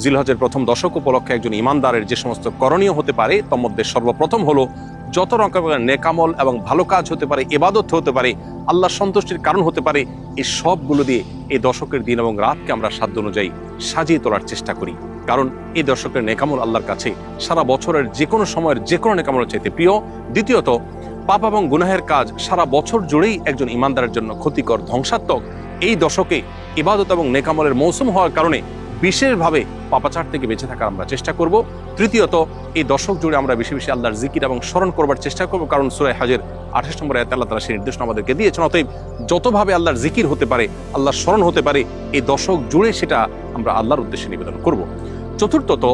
জিলহজের প্রথম দশক উপলক্ষে একজন ইমানদারের যে সমস্ত করণীয় হতে পারে তার মধ্যে সর্বপ্রথম হলো যত রকমের নেকামল এবং ভালো কাজ হতে পারে, ইবাদত হতে পারে, আল্লাহর সন্তুষ্টির কারণ হতে পারে, এই সবগুলো দিয়ে এই দশকের দিন এবং রাতকে আমরা সাধ্য অনুযায়ী সাজিয়ে তোলার চেষ্টা করি। কারণ এই দশকের নেকামল আল্লাহর কাছে সারা বছরের যে কোনো সময়ের যে কোনো নেকামলের চাইতে প্রিয়। দ্বিতীয়ত, পাপ এবং গুনাহের কাজ সারা বছর জুড়েই একজন ইমানদারের জন্য ক্ষতিকর, ধ্বংসাত্মক। এই দশকে ইবাদত এবং নেকামলের মৌসুম হওয়ার কারণে বিশেষভাবে পাপাচার থেকে বেঁচে থাকার আমরা চেষ্টা করব। তৃতীয়ত, এই দশক জুড়ে আমরা বেশি বেশি আল্লাহর জিকির এবং স্মরণ করবার চেষ্টা করব, কারণ সূরা হজের 28 নম্বর আয়াতে আল্লাহ তাআলা সেই নির্দেশনা আমাদেরকে দিয়েছেন। অতএব যতভাবে আল্লাহর জিকির হতে পারে, আল্লাহর স্মরণ হতে পারে, এই দশক জুড়ে সেটা আমরা আল্লাহর উদ্দেশ্যে নিবেদন করব। চতুর্থত,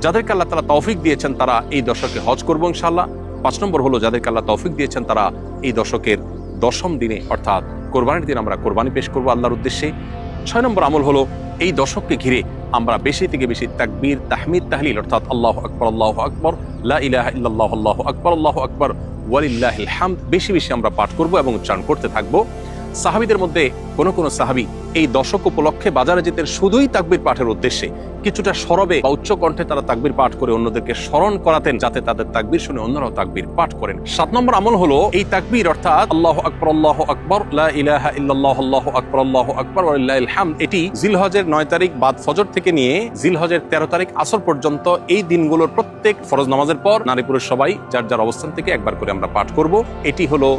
যাদেরকে আল্লাহ তাআলা তৌফিক দিয়েছেন তারা এই দশকে হজ করবো ইনশাআল্লাহ। 5 নম্বর হলো যাদেরকে আল্লাহ তৌফিক দিয়েছেন তারা এই দশকের 10ম দিনে অর্থাৎ কোরবানির দিন আমরা কোরবানি পেশ করবো আল্লাহর উদ্দেশ্যে। 6 নম্বর আমল হলো এই দশককে ঘিরে আমরা বেশি থেকে বেশি তাকবীর, তাহমিদ, তাহলিল অর্থাৎ আল্লাহু আকবার, লা ইলাহা ইল্লাল্লাহ, আল্লাহু আকবার ওয়ালিল্লাহিল হামদ বেশি বেশি আমরা পাঠ করব এবং উচ্চারণ করতে থাকবো। সাহাবীদের মধ্যে কোন সাহাবী এই দশক উপলক্ষে বাজারে যেতেন শুধুই তাকবীর পাঠের উদ্দেশ্যে। কিছুটা সরবে বা উচ্চ কণ্ঠে তারা তাকবীর পাঠ করে অন্যদেরকে স্মরণ করাতেন, যাতে তাদের তাকবীর শুনে অন্যরাও তাকবীর পাঠ করেন। 7 নম্বর আমল হলো এই তাকবীর অর্থাৎ আল্লাহু আকবার, লা ইলাহা ইল্লাল্লাহ, আল্লাহু আকবার ওয়ালিল্লাহিল হামদ। এটি জিলহজের 9 তারিখ বাদ ফজর থেকে নিয়ে জিলহজের 13 তারিখ আসর পর্যন্ত এই দিনগুলোর প্রত্যেক ফরজ নামাজের পর নারী পুরুষ সবাই যার যার অবস্থান থেকে একবার করে আমরা পাঠ করব। এটি হলো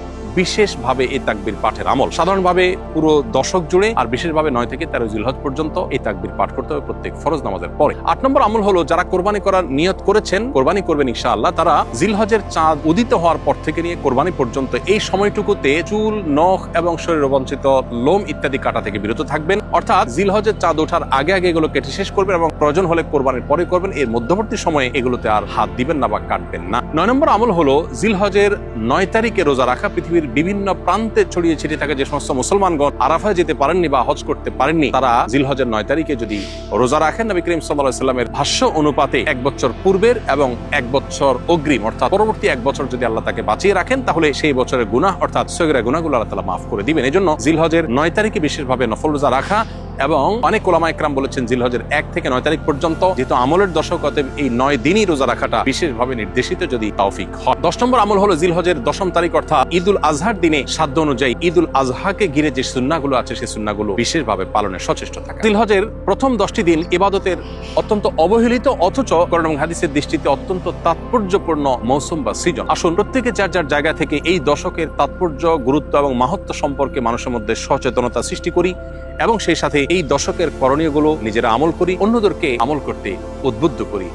বিশেষভাবে এই তাকবীর পাঠের আমল। সাধারণভাবে পুরো দশক জুড়ে আর বিশেষভাবে 9 থেকে 13 জিলহজ পর্যন্ত এই তাকবীর পাঠ করতে হবে প্রত্যেক ফরজ নামাজের পরে। 8 নম্বর আমল হলো যারা কোরবানি করার নিয়ত করেছেন, কোরবানি করবেন ইনশাআল্লাহ, তারা জিলহজের চাঁদ উদিত হওয়ার পর থেকে নিয়ে কোরবানি পর্যন্ত এই সময়টুকুতে চুল, নখ এবং শরীর অবাঞ্ছিত লোম ইত্যাদি কাটা থেকে বিরত থাকবেন। অর্থাৎ জিলহজের চাঁদ ওঠার আগে আগে এগুলো কেটে শেষ করবেন এবং প্রয়োজন হলে কোরবানির পরে করবেন। এর মধ্যবর্তী সময়ে এগুলোতে আর হাত দিবেন না বা কাটবেন না। 9 নম্বর আমল হলো জিলহজের 9 তারিখে রোজা রাখা। পৃথিবীর বিভিন্ন প্রান্তে ছড়িয়ে ছিটিয়ে থাকে যে সমস্ত মুসলমানগণ আরাফায় যেতে পারেননি বা হজ করতে পারেননি, তারা জিলহজের 9 তারিখে যদি রোজা রাখেন, নবী করিম সাল্লাল্লাহু আলাইহি ওয়াসাল্লামের ভাষ্য অনুপাতে 1 বছর পূর্বের এবং 1 বছর অগ্রিম অর্থাৎ পরবর্তী 1 বছর যদি আল্লাহ তাকে বাঁচিয়ে রাখেন, তাহলে সেই বছরের গুনাহ অর্থাৎ সগীরা গুনাহগুলো আল্লাহ তাআলা মাফ করে দিবেন। এজন্য জিলহজের 9 তারিখে বিশেষভাবে নফল রোজা রাখা এবং অনেক ওলামা ইকরাম বলেছেন জিলহজের 1 থেকে 9 তারিখ পর্যন্ত, যেহেতু আমলের দশক অতএব এই 9 দিনই রোজা রাখাটা বিশেষভাবে নির্দেশিত যদি তৌফিক হয়। 10 নম্বর আমল হলো জিলহজের 10ম তারিখ অর্থাৎ ঈদুল আজহার দিনে সাধ্য অনুযায়ী ঈদুল আজহাকে ঘিরে যে সুন্নাহগুলো আছে সেই সুন্নাহগুলো বিশেষভাবে পালনের সচেষ্ট থাকা। জিলহজের প্রথম 10টি দিন ইবাদতের অত্যন্ত অবহেলিত অথচ কোরআন এবং হাদিসের দৃষ্টিতে অত্যন্ত তাৎপর্যপূর্ণ মৌসুম বা সিজন। আসুন প্রত্যেকে যার যার জায়গা থেকে এই দশকের তাৎপর্য, গুরুত্ব এবং মাহাত্ম্য সম্পর্কে মানুষের মধ্যে সচেতনতা সৃষ্টি করি এবং সেই সাথে এই দশকের করণীয়গুলো নিজেরা আমল করি, অন্যদেরকে আমল করতে উদ্বুদ্ধ করি।